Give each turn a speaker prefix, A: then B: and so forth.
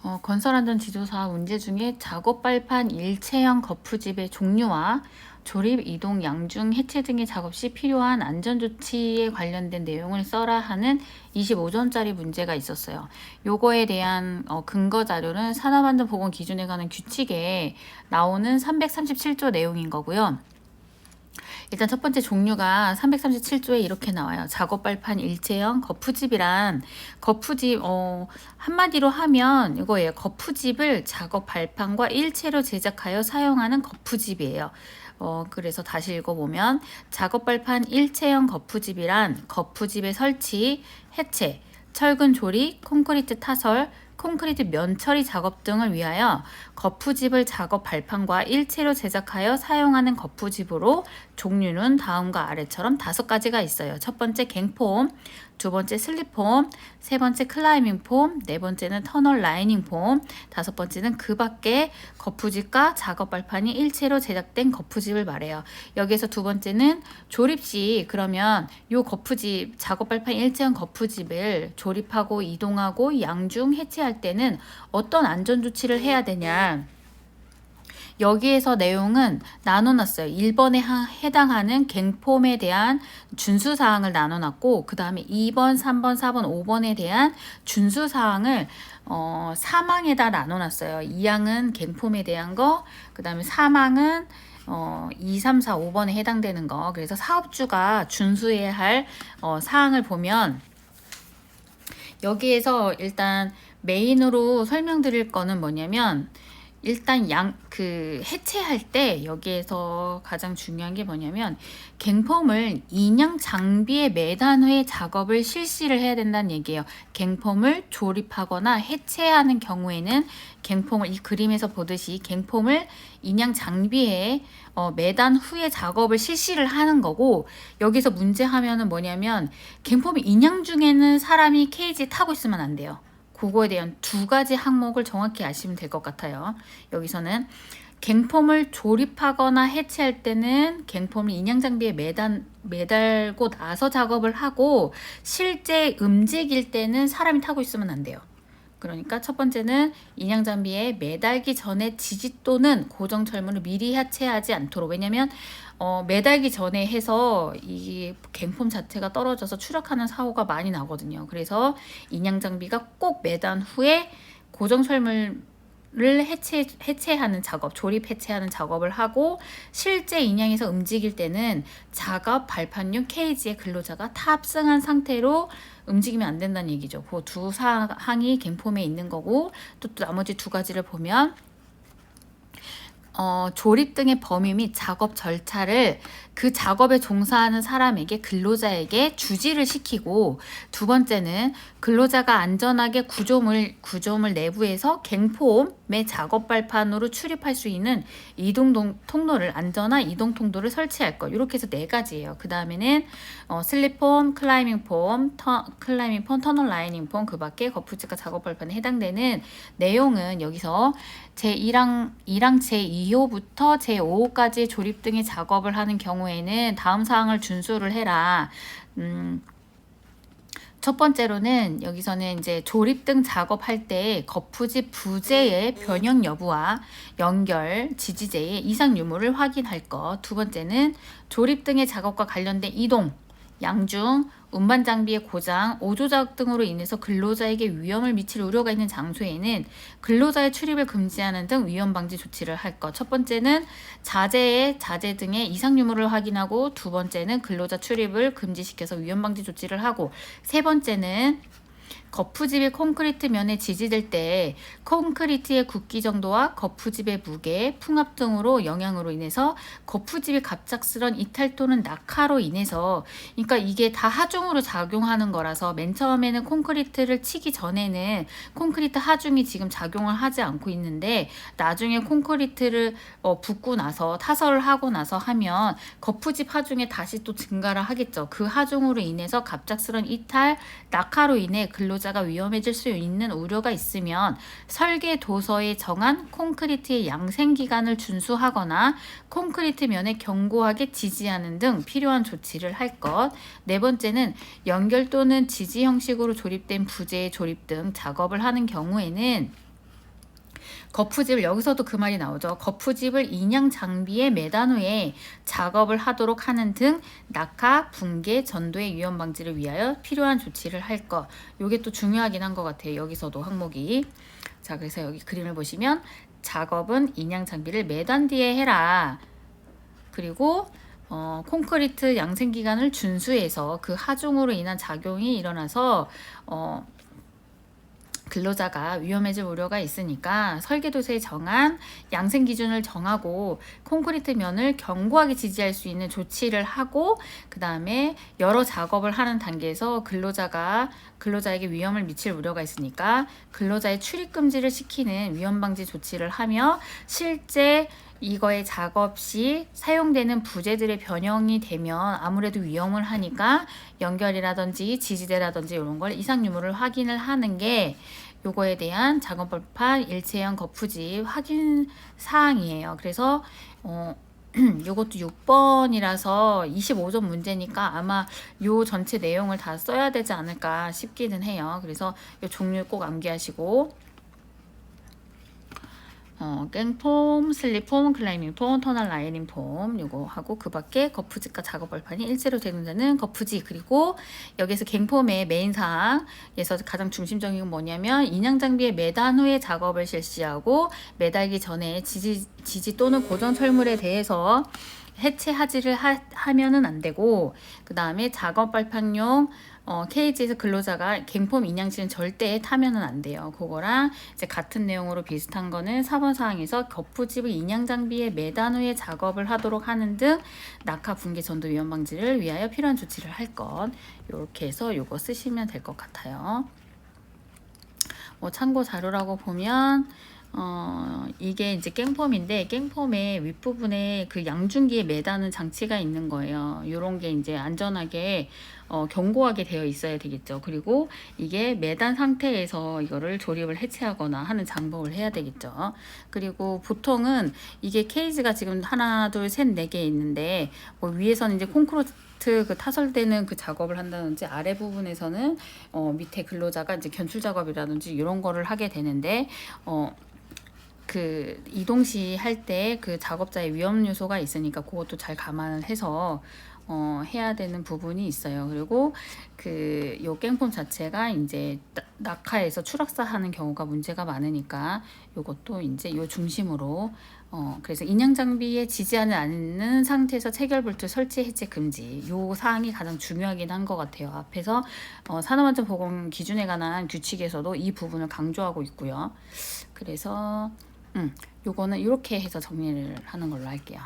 A: 건설안전지도사 문제 중에 작업 발판 일체형 거푸집의 종류와 조립, 이동, 양중, 해체 등의 작업 시 필요한 안전조치에 관련된 내용을 써라 하는 25점짜리 문제가 있었어요. 요거에 대한 근거 자료는 산업안전보건기준에 관한 규칙에 나오는 337조 내용인 거고요. 일단 첫 번째 종류가 337조에 이렇게 나와요. 작업 발판 일체형 거푸집이란 거푸집 한마디로 하면 이거예요. 거푸집을 작업 발판과 일체로 제작하여 사용하는 거푸집이에요. 그래서 다시 읽어보면 작업 발판 일체형 거푸집이란 거푸집의 설치, 해체, 철근 조립, 콘크리트 타설, 콘크리트 면 처리 작업 등을 위하여 거푸집을 작업 발판과 일체로 제작하여 사용하는 거푸집으로 종류는 다음과 아래처럼 5가지가 있어요. 첫 번째 갱폼, 두 번째 슬립폼, 세 번째 클라이밍 폼, 네 번째는 터널 라이닝 폼, 다섯 번째는 그 밖에 거푸집과 작업 발판이 일체로 제작된 거푸집을 말해요. 여기에서 두 번째는 조립 시 그러면 요 거푸집, 작업 발판 일체형 거푸집을 조립하고 이동하고 양중 해체할 때는 어떤 안전 조치를 해야 되냐. 여기에서 내용은 나눠놨어요. 1번에 해당하는 갱폼에 대한 준수사항을 나눠놨고 그 다음에 2번, 3번, 4번, 5번에 대한 준수사항을 3항에다 나눠놨어요. 2항은 갱폼에 대한 거, 그 다음에 3항은 2, 3, 4, 5번에 해당되는 거. 그래서 사업주가 준수해야 할 사항을 보면 여기에서 일단 메인으로 설명드릴 거는 뭐냐면 일단 해체할 때 여기에서 가장 중요한 게 뭐냐면 갱폼을 인양 장비에 매단 후에 작업을 실시를 해야 된다는 얘기예요. 갱폼을 조립하거나 해체하는 경우에는 갱폼을 이 그림에서 보듯이 갱폼을 인양 장비에 매단 후에 작업을 실시를 하는 거고 여기서 문제하면은 뭐냐면 갱폼 인양 중에는 사람이 케이지에 타고 있으면 안 돼요. 그거에 대한 2가지 항목을 정확히 아시면 될 것 같아요. 여기서는 갱폼을 조립하거나 해체할 때는 갱폼을 인양장비에 매달고 나서 작업을 하고 실제 움직일 때는 사람이 타고 있으면 안 돼요. 그러니까 첫 번째는 인양장비에 매달기 전에 지지 또는 고정 철문을 미리 해체하지 않도록. 왜냐면 매달기 전에 해서 이 갱폼 자체가 떨어져서 추락하는 사고가 많이 나거든요. 그래서 인양장비가 꼭 매단 후에 고정 철문을 해체하는 작업, 조립 해체하는 작업을 하고 실제 인양에서 움직일 때는 작업 발판용 케이지에 근로자가 탑승한 상태로 움직이면 안 된다는 얘기죠. 그 2사항이 갱폼에 있는 거고 또 나머지 2가지를 보면 조립 등의 범위 및 작업 절차를 그 작업에 종사하는 사람에게 근로자에게 주지를 시키고 두 번째는 근로자가 안전하게 구조물 내부에서 갱폼의 작업 발판으로 출입할 수 있는 이동 통로를 안전한 이동 통로를 설치할 것. 이렇게 해서 4가지예요. 그 다음에는 슬립폼, 클라이밍 폼, 터널 라이닝 폼, 그 밖에 거푸집과 작업 발판에 해당되는 내용은 여기서 제1항 제2호부터 제5호까지 조립 등의 작업을 하는 경우에는 다음 사항을 준수를 해라. 첫 번째로는 여기서는 이제 조립 등 작업할 때 거푸집 부재의 변형 여부와 연결, 지지제의 이상 유무를 확인할 것. 두 번째는 조립 등의 작업과 관련된 이동, 양중, 운반 장비의 고장, 오조작 등으로 인해서 근로자에게 위험을 미칠 우려가 있는 장소에는 근로자의 출입을 금지하는 등 위험 방지 조치를 할 것. 첫 번째는 자재 등의 이상 유무를 확인하고 두 번째는 근로자 출입을 금지시켜서 위험 방지 조치를 하고 세 번째는 거푸집이 콘크리트 면에 지지될 때 콘크리트의 굵기 정도와 거푸집의 무게, 풍압 등으로 영향으로 인해서 거푸집이 갑작스런 이탈 또는 낙하로 인해서 그러니까 이게 다 하중으로 작용하는 거라서 맨 처음에는 콘크리트를 치기 전에는 콘크리트 하중이 지금 작용을 하지 않고 있는데 나중에 콘크리트를 붓고 나서 타설을 하고 나서 하면 거푸집 하중에 다시 또 증가를 하겠죠. 그 하중으로 인해서 갑작스런 이탈, 낙하로 인해 근로자가 위험해질 수 있는 우려가 있으면 설계 도서에 정한 콘크리트의 양생 기간을 준수하거나 콘크리트 면에 견고하게 지지하는 등 필요한 조치를 할 것. 네 번째는 연결 또는 지지 형식으로 조립된 부재의 조립 등 작업을 하는 경우에는 거푸집을 여기서도 그 말이 나오죠. 거푸집을 인양 장비에 매단 후에 작업을 하도록 하는 등 낙하, 붕괴, 전도의 위험 방지를 위하여 필요한 조치를 할 것. 요게 또 중요하긴 한 것 같아요. 여기서도 항목이. 자, 그래서 여기 그림을 보시면 작업은 인양 장비를 매단 뒤에 해라. 그리고 콘크리트 양생 기간을 준수해서 그 하중으로 인한 작용이 일어나서 근로자가 위험해질 우려가 있으니까 설계도서에 정한 양생 기준을 정하고 콘크리트 면을 견고하게 지지할 수 있는 조치를 하고, 그 다음에 여러 작업을 하는 단계에서 근로자에게 위험을 미칠 우려가 있으니까 근로자의 출입 금지를 시키는 위험 방지 조치를 하며, 실제 이거의 작업 시 사용되는 부재들의 변형이 되면 아무래도 위험을 하니까 연결이라든지 지지대라든지 이런 걸 이상 유무를 확인을 하는 게 요거에 대한 작업벌판 일체형 거푸집 확인 사항이에요. 그래서 요것도 6번이라서 25점 문제니까 아마 요 전체 내용을 다 써야 되지 않을까 싶기는 해요. 그래서 요 종류 꼭 암기하시고, 깽폼, 슬립폼, 클라이밍폼, 터널 라이닝 폼 요거 하고, 그 밖에 거푸집과 작업벌판이 일체로 제공되는 거푸집, 그리고 여기서 갱폼의 메인 사항에서 가장 중심적인 건 뭐냐면 인양 장비의 매단 후에 작업을 실시하고 매달기 전에 지지 또는 고정 철물에 대해서 해체하지를 하면은 안 되고, 그 다음에 작업 발판용 케이지에서 근로자가 갱폼 인양실은 절대 타면은 안 돼요. 그거랑 이제 같은 내용으로 비슷한 거는 4번 사항에서 거푸집을 인양 장비에 매단 후에 작업을 하도록 하는 등 낙하 붕괴 전도 위험 방지를 위하여 필요한 조치를 할 것. 이렇게 해서 요거 쓰시면 될 것 같아요. 뭐 참고 자료라고 보면 이게 이제 깽폼인데, 깽폼의 윗부분에 그 양중기에 매다는 장치가 있는 거예요. 요런 게 이제 안전하게 견고하게 되어 있어야 되겠죠. 그리고 이게 매단 상태에서 이거를 조립을 해체하거나 하는 장법을 해야 되겠죠. 그리고 보통은 이게 케이지가 지금 하나, 둘, 셋, 네 개 있는데, 뭐 위에서는 이제 콘크리트 그 타설되는 그 작업을 한다든지, 아래 부분에서는 밑에 근로자가 이제 견출 작업이라든지 이런 거를 하게 되는데, 그 이동 시 할 때 그 작업자의 위험 요소가 있으니까 그것도 잘 감안을 해서 해야 되는 부분이 있어요. 그리고 그 요 깽폼 자체가 이제 낙하에서 추락사하는 경우가 문제가 많으니까 요것도 이제 요 중심으로 그래서 인양 장비에 지지하지 않는 상태에서 체결볼트 설치 해체 금지, 요 사항이 가장 중요하긴 한 것 같아요. 앞에서 산업안전보건 기준에 관한 규칙에서도 이 부분을 강조하고 있고요. 그래서 요거는 이렇게 해서 정리를 하는 걸로 할게요.